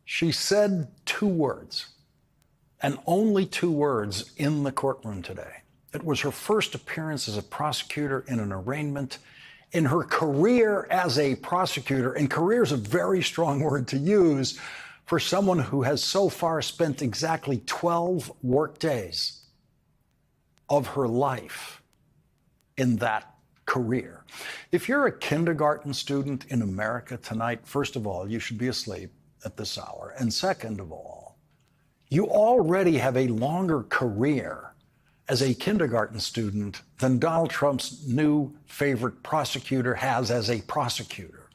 She said two words, and only two words, in the courtroom today. It was her first appearance as a prosecutor in an arraignment in her career as a prosecutor, and career is a very strong word to use for someone who has so far spent exactly 12 work days of her life in that career. If you're a kindergarten student in America tonight, first of all, you should be asleep at this hour. And second of all, you already have a longer career as a kindergarten student than Donald Trump's new favorite prosecutor has as a prosecutor.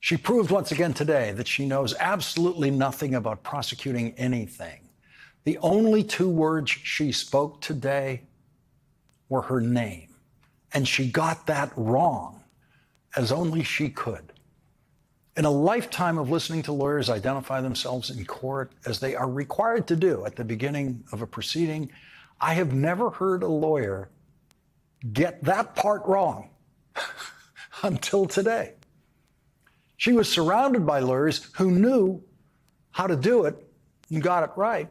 She proved once again today that she knows absolutely nothing about prosecuting anything. The only two words she spoke today were her name. And she got that wrong, as only she could. In a lifetime of listening to lawyers identify themselves in court, as they are required to do at the beginning of a proceeding, I have never heard a lawyer get that part wrong until today. She was surrounded by lawyers who knew how to do it and got it right,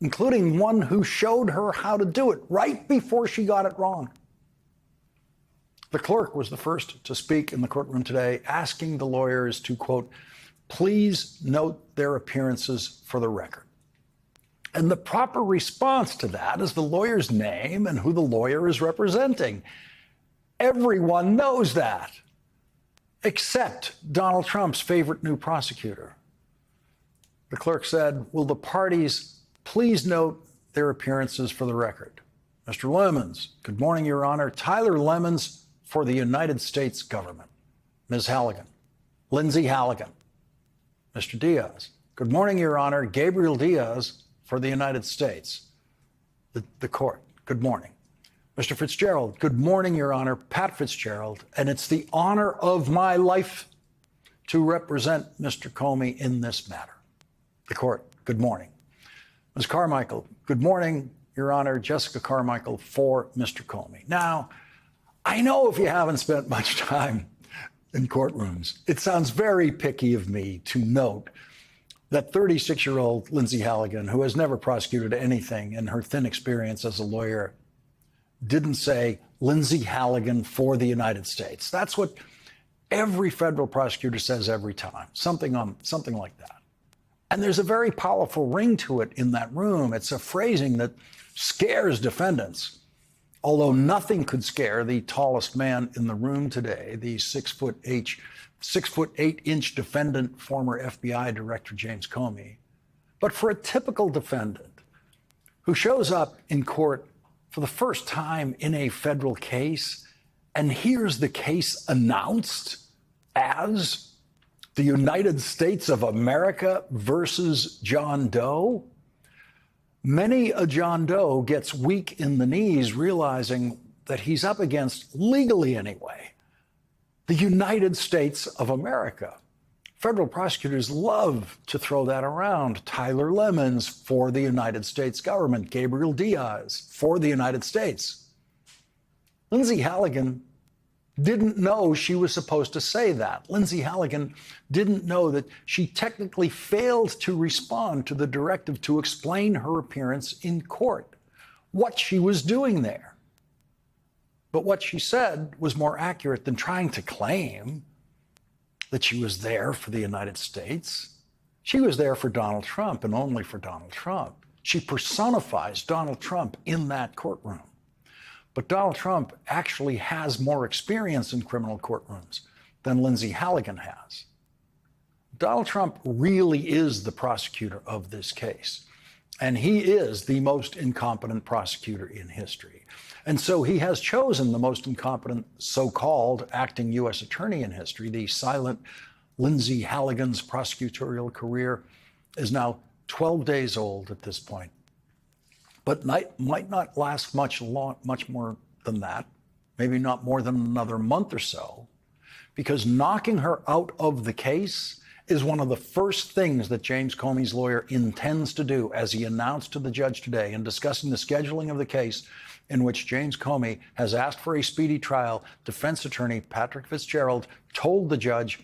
including one who showed her how to do it right before she got it wrong. The clerk was the first to speak in the courtroom today, asking the lawyers to, quote, please note their appearances for the record. And the proper response to that is the lawyer's name and who the lawyer is representing. Everyone knows that, except Donald Trump's favorite new prosecutor. The clerk said, will the parties please note their appearances for the record? Mr. Lemons, good morning, Your Honor. Tyler Lemons for the United States government. Ms. Halligan. Lindsay Halligan. Mr. Diaz. Good morning, Your Honor. Gabriel Diaz for the United States. The court. Good morning. Mr. Fitzgerald. Good morning, Your Honor. Pat Fitzgerald. And it's the honor of my life to represent Mr. Comey in this matter. The court. Good morning. Ms. Carmichael. Good morning, Your Honor. Jessica Carmichael for Mr. Comey. Now, I know if you haven't spent much time in courtrooms, it sounds very picky of me to note that 36-year-old Lindsay Halligan, who has never prosecuted anything in her thin experience as a lawyer, didn't say Lindsay Halligan for the United States. That's what every federal prosecutor says every time, something like that. And there's a very powerful ring to it in that room. It's a phrasing that scares defendants. Although nothing could scare the tallest man in the room today, the 6'8" defendant, former FBI Director James Comey. But for a typical defendant who shows up in court for the first time in a federal case and hears the case announced as the United States of America versus John Doe, many a John Doe gets weak in the knees, realizing that he's up against, legally anyway, the United States of America. Federal prosecutors love to throw that around. Tyler Lemons for the United States government. Gabriel Diaz for the United States. Lindsay Halligan didn't know she was supposed to say that. Lindsay Halligan didn't know that she technically failed to respond to the directive to explain her appearance in court, what she was doing there. But what she said was more accurate than trying to claim that she was there for the United States. She was there for Donald Trump and only for Donald Trump. She personifies Donald Trump in that courtroom. But Donald Trump actually has more experience in criminal courtrooms than Lindsay Halligan has. Donald Trump really is the prosecutor of this case, and he is the most incompetent prosecutor in history. And so he has chosen the most incompetent so-called acting U.S. attorney in history. The silent Lindsay Halligan's prosecutorial career is now 12 days old at this point, but might not last much more than that, maybe not more than another month or so, because knocking her out of the case is one of the first things that James Comey's lawyer intends to do, as he announced to the judge today in discussing the scheduling of the case in which James Comey has asked for a speedy trial. Defense attorney Patrick Fitzgerald told the judge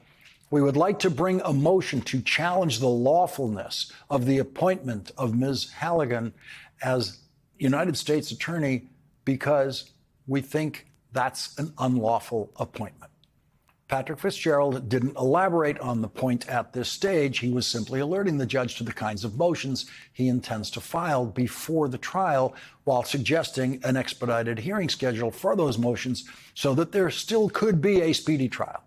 We would like to bring a motion to challenge the lawfulness of the appointment of Ms. Halligan as United States Attorney because we think that's an unlawful appointment. Patrick Fitzgerald didn't elaborate on the point at this stage. He was simply alerting the judge to the kinds of motions he intends to file before the trial, while suggesting an expedited hearing schedule for those motions so that there still could be a speedy trial.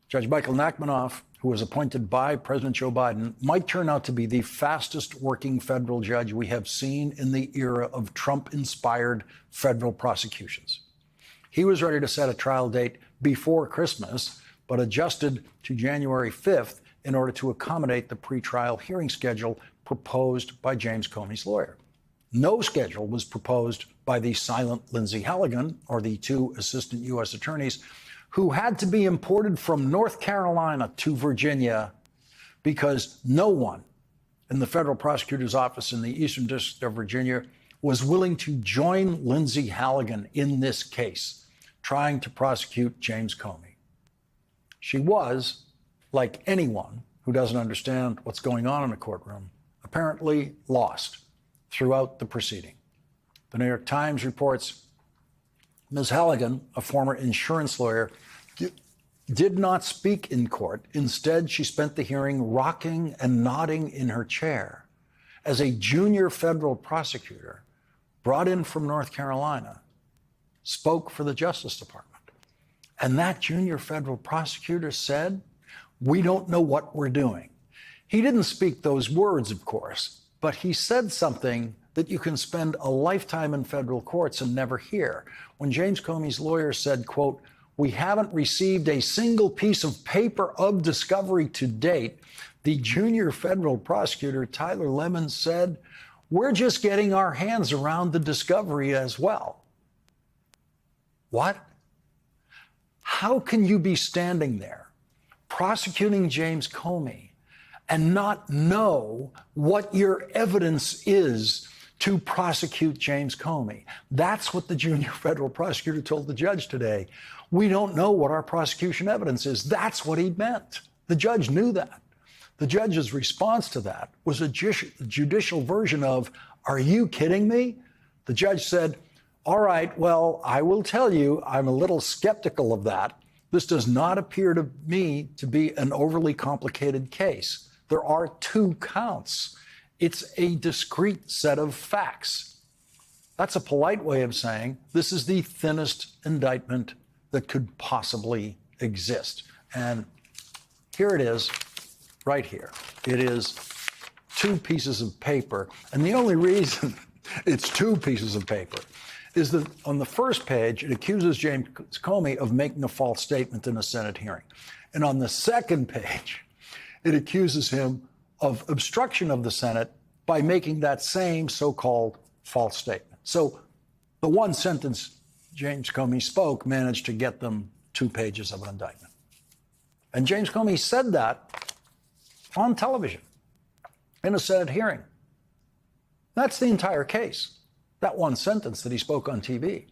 Judge Michael Nachmanoff, who was appointed by President Joe Biden, might turn out to be the fastest working federal judge we have seen in the era of Trump-inspired federal prosecutions. He was ready to set a trial date before Christmas, but adjusted to January 5th in order to accommodate the pretrial hearing schedule proposed by James Comey's lawyer. No schedule was proposed by the silent Lindsay Halligan, or the two assistant U.S. attorneys, who had to be imported from North Carolina to Virginia because no one in the federal prosecutor's office in the Eastern District of Virginia was willing to join Lindsay Halligan in this case, trying to prosecute James Comey. She was, like anyone who doesn't understand what's going on in a courtroom, apparently lost throughout the proceeding. The New York Times reports Ms. Halligan, a former insurance lawyer, did not speak in court. Instead, she spent the hearing rocking and nodding in her chair as a junior federal prosecutor brought in from North Carolina spoke for the Justice Department. And that junior federal prosecutor said, "We don't know what we're doing." He didn't speak those words, of course, but he said something that you can spend a lifetime in federal courts and never hear. When James Comey's lawyer said, quote, "We haven't received a single piece of paper of discovery to date," the junior federal prosecutor, Tyler Lemon, said, "We're just getting our hands around the discovery as well." What? How can you be standing there prosecuting James Comey and not know what your evidence is to prosecute James Comey? That's what the junior federal prosecutor told the judge today. We don't know what our prosecution evidence is. That's what he meant. The judge knew that. The judge's response to that was a judicial version of, "Are you kidding me?" The judge said, "All right, well, I will tell you, I'm a little skeptical of that. This does not appear to me to be an overly complicated case. There are 2 counts. It's a discrete set of facts." That's a polite way of saying this is the thinnest indictment that could possibly exist. And here it is, right here. It is 2 pieces of paper. And the only reason it's 2 pieces of paper is that on the first page, it accuses James Comey of making a false statement in a Senate hearing. And on the second page, it accuses him of obstruction of the Senate by making that same so-called false statement. So the one sentence James Comey spoke managed to get them 2 pages of an indictment. And James Comey said that on television in a Senate hearing. That's the entire case, that one sentence that he spoke on TV.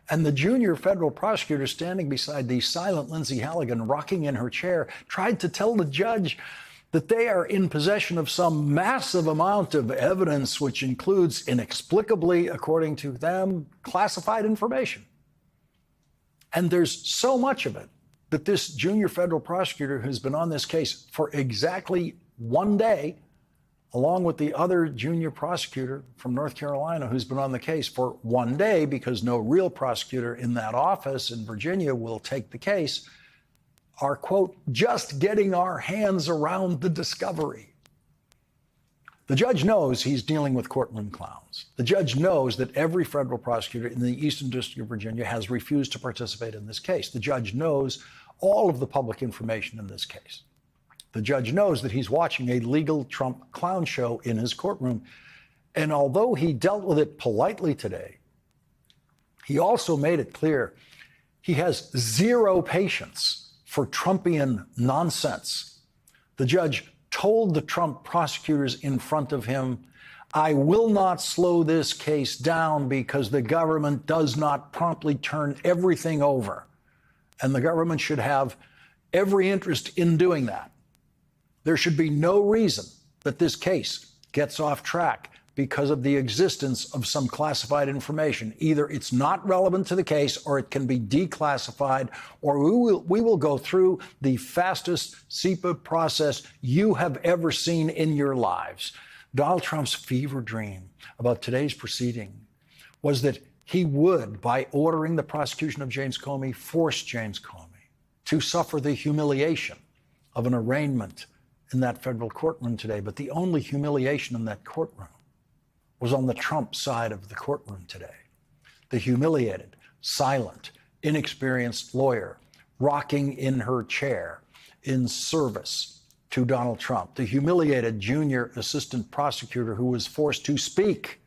And the junior federal prosecutor standing beside the silent Lindsay Halligan, rocking in her chair, tried to tell the judge that they are in possession of some massive amount of evidence, which includes, inexplicably, according to them, classified information. And there's so much of it that this junior federal prosecutor who's been on this case for exactly 1 day, along with the other junior prosecutor from North Carolina who's been on the case for 1 day, because no real prosecutor in that office in Virginia will take the case, are, quote, just getting our hands around the discovery. The judge knows he's dealing with courtroom clowns. The judge knows that every federal prosecutor in the Eastern District of Virginia has refused to participate in this case. The judge knows all of the public information in this case. The judge knows that he's watching a legal Trump clown show in his courtroom. And although he dealt with it politely today, he also made it clear he has 0 patience for Trumpian nonsense. The judge told the Trump prosecutors in front of him, "I will not slow this case down because the government does not promptly turn everything over. And the government should have every interest in doing that. There should be no reason that this case gets off track because of the existence of some classified information. Either it's not relevant to the case, or it can be declassified, or we will go through the fastest CIPA process you have ever seen in your lives. Donald Trump's fever dream about today's proceeding was that he would, by ordering the prosecution of James Comey, force James Comey to suffer the humiliation of an arraignment in that federal courtroom today. But the only humiliation in that courtroom was on the Trump side of the courtroom today. The humiliated, silent, inexperienced lawyer rocking in her chair in service to Donald Trump. The humiliated junior assistant prosecutor who was forced to speak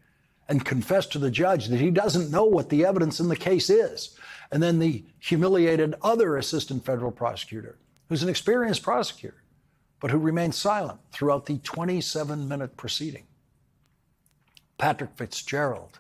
and confess to the judge that he doesn't know what the evidence in the case is. And then the humiliated other assistant federal prosecutor, who's an experienced prosecutor, but who remained silent throughout the 27-minute proceeding. Patrick Fitzgerald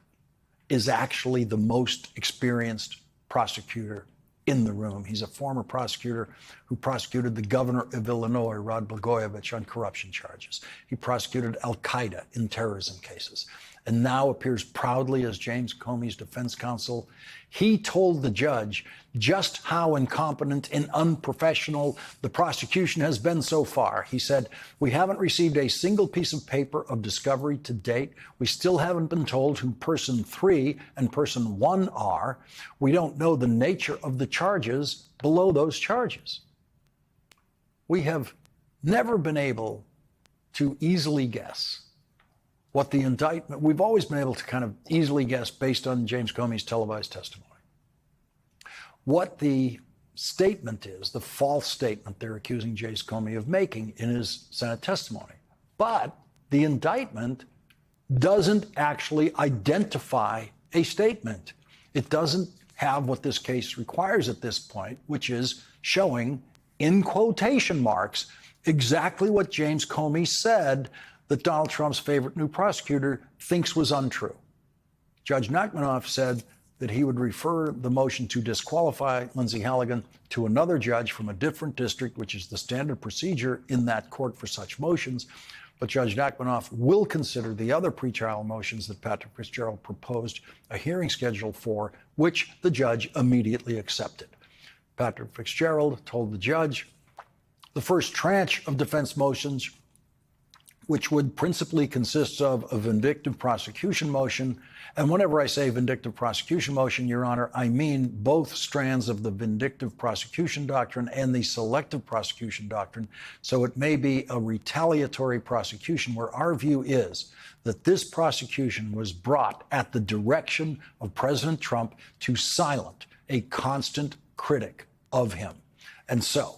is actually the most experienced prosecutor in the room. He's a former prosecutor who prosecuted the governor of Illinois, Rod Blagojevich, on corruption charges. He prosecuted al-Qaeda in terrorism cases, and now appears proudly as James Comey's defense counsel. He told the judge just how incompetent and unprofessional the prosecution has been so far. He said, "We haven't received a single piece of paper of discovery to date. We still haven't been told who person 3 and person 1 are. We don't know the nature of the charges below those charges." We have never been able to easily guess what the indictment, we've always been able to kind of easily guess based on James Comey's televised testimony, what the statement is, the false statement they're accusing James Comey of making in his Senate testimony. But the indictment doesn't actually identify a statement. It doesn't have what this case requires at this point, which is showing, in quotation marks, exactly what James Comey said that Donald Trump's favorite new prosecutor thinks was untrue. Judge Nachmanoff said that he would refer the motion to disqualify Lindsay Halligan to another judge from a different district, which is the standard procedure in that court for such motions. But Judge Nachmanoff will consider the other pretrial motions that Patrick Fitzgerald proposed a hearing schedule for, which the judge immediately accepted. Patrick Fitzgerald told the judge the first tranche of defense motions, which would principally consist of a vindictive prosecution motion. And whenever I say vindictive prosecution motion, Your Honor, I mean both strands of the vindictive prosecution doctrine and the selective prosecution doctrine. So it may be a retaliatory prosecution, where our view is that this prosecution was brought at the direction of President Trump to silence a constant critic of him. And so,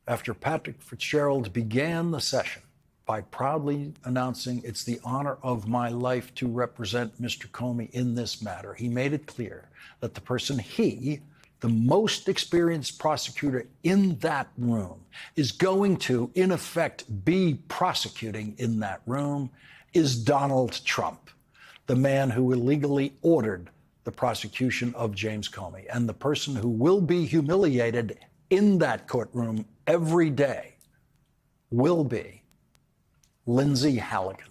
after Patrick Fitzgerald began the session by proudly announcing, "It's the honor of my life to represent Mr. Comey in this matter," he made it clear that the person he, the most experienced prosecutor in that room, is going to, in effect, be prosecuting in that room is Donald Trump, the man who illegally ordered the prosecution of James Comey, and the person who will be humiliated in that courtroom every day will be Lindsay Halligan.